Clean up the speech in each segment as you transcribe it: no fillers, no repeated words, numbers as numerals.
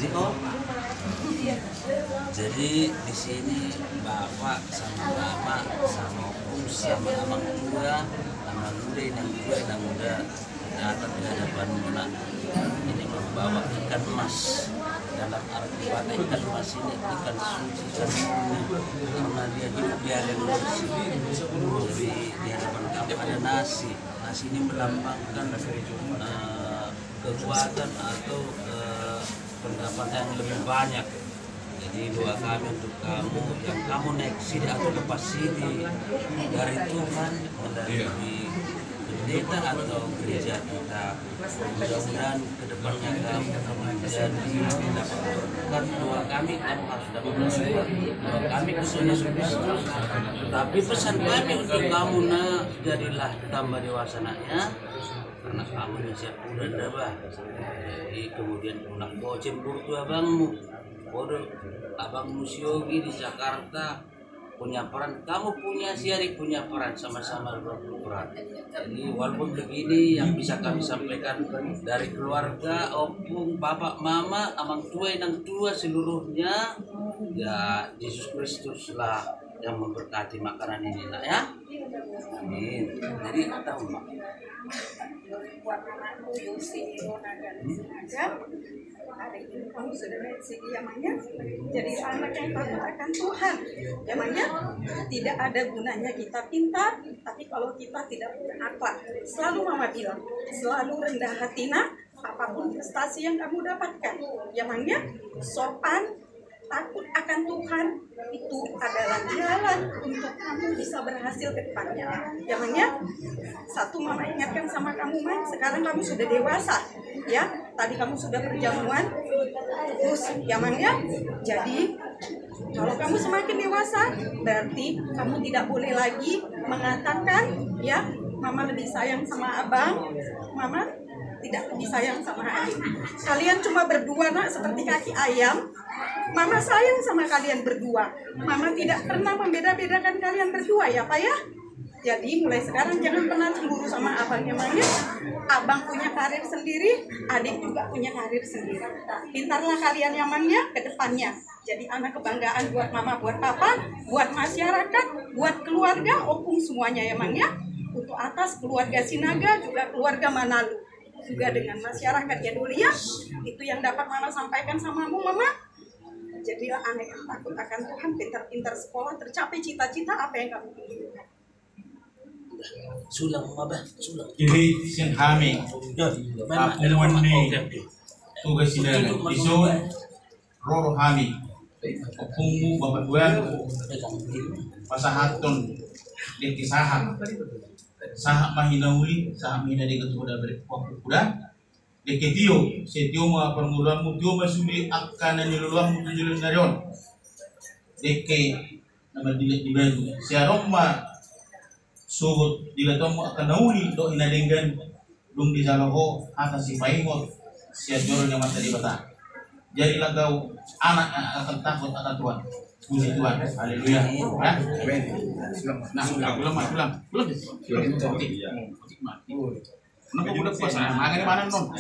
Ziko. Jadi di sini bapak sama mama sama om sama amang tua sama muda yang tua dan muda datang di hadapan anak ini membawa ikan emas. Dalam arti kata ikan emas ini ikan suci ikan murni karena dia hidup di air yang bersih. Jadi di hadapan kamu ada nasi. Nasi ini melambangkan kekuatan atau pendapatan yang lebih banyak. Jadi doa kami untuk kamu yang kamu naik sini atau lepas sini dari Tuhan melalui pendeta atau gereja kita. Mudah-mudahan kedepannya kamu menjadi dapat berkat. Doa kami kamu harus dapat bersyukur. Doa kami Tuhan Yesus Kristus. Tapi pesan kami untuk kamu jadilah tambah dewasa naknya. Karena kamu yang siap udah dabah. Jadi kemudian pulang bocem burtu abangmu. Bodoh abang Musyogi di Jakarta punya peran, kamu punya siari punya peran, sama-sama berperan. Jadi walaupun begini yang bisa kami sampaikan dari keluarga, opung, bapak, mama, amang tua, inang tua seluruhnya, ya Yesus Kristus lah yang memberkati makanan ini nak ya. Amin. Jadi tahu mak. Buat anakku Yusi, Rona dan Sinaga, hari ini kamu sudah lihat sih namanya jadi anak yang takut akan Tuhan. Namanya tidak ada gunanya kita pintar, tapi kalau kita tidak punya akhlak. Selalu mama bilang, selalu rendah hati nak, apapun prestasi yang kamu dapatkan. Namanya sopan, takut akan Tuhan itu adalah jalan untuk kamu bisa berhasil ke depannya. Namanya satu mama ingatkan sama kamu man, sekarang kamu sudah dewasa ya. Tadi kamu sudah berjamuan terus namanya. Jadi kalau kamu semakin dewasa berarti kamu tidak boleh lagi mengatakan ya mama lebih sayang sama abang, mama tidak lebih sayang sama adik. Kalian cuma berdua nak seperti kaki ayam. Mama sayang sama kalian berdua. Mama tidak pernah membeda-bedakan kalian berdua ya Pak ya. Jadi mulai sekarang jangan pernah cemburu sama abang namanya. Abang punya karir sendiri, adik juga punya karir sendiri. Pintarlah kalian nyamannya ke depannya. Jadi anak kebanggaan buat mama, buat papa, buat masyarakat, buat keluarga, opung semuanya namanya. Untuk atas keluarga Sinaga juga keluarga Manalu. Juga dengan masyarakat ya dulu ya. Itu yang dapat mama sampaikan samamu mama. Jadilah anak yang takut akan Tuhan, pintar-pintar sekolah, tercapai cita-cita apa yang kamu inginkan. Sulang mabah, sulang. Jadi siang kami, papungan ni tugas sila iso roro kami, papungu bapak bulan, pasahaton di kisahak, sahak mahinauli, sahak mahina di ketuda berkuda. Deketio, setio ma permulamu tio masuli akan niluluang tujuan narion. Deke nama dilet di baju. Siarong ma suhut dilatomu akan nauli do inadenggan dum di jaloho atas si paimot siajoro yang mata di bata. Jadi kau anak yang akan takut akan Tuhan. Puji Tuhan. Haleluya. Ya. Nah, belum. Kenapa udah puasa? Angin mana non?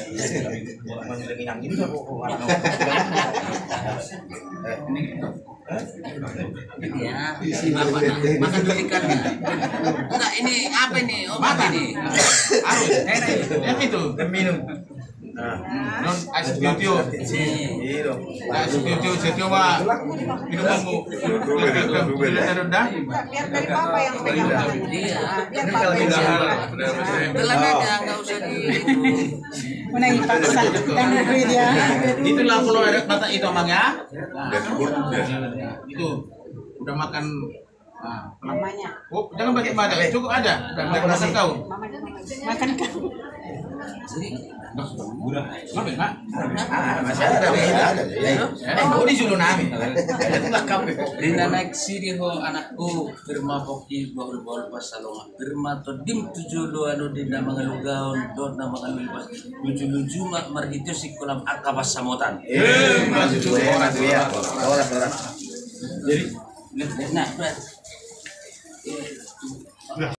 Ya, si bapak nak makan dulu ikannya. Enggak, ini apa ini? Obat ini. Harus. Yang itu. Minum. Non asukutio. Asukutio setio mah minumanmu. Biar dari papa yang pegang. Iya. Biar papa yang Telan aja, nggak usah di. menang paksa dan dia. Itulah kalau ada kata itu amangnya. Itu udah makan. Mamanya. Oh, jangan pakai mata, cukup ada. Udah makan kau. Makan kau. Ngapain, Mak? Masih ada. Oh, disuruh nami. Dina naik siri ho anakku firma poki bol pasalonga firma to dim tujuh lo anu dina mangalugaon do na mangalugas lucu mak marhito si kolam akabas samotan. Masih orang. Jadi Nah,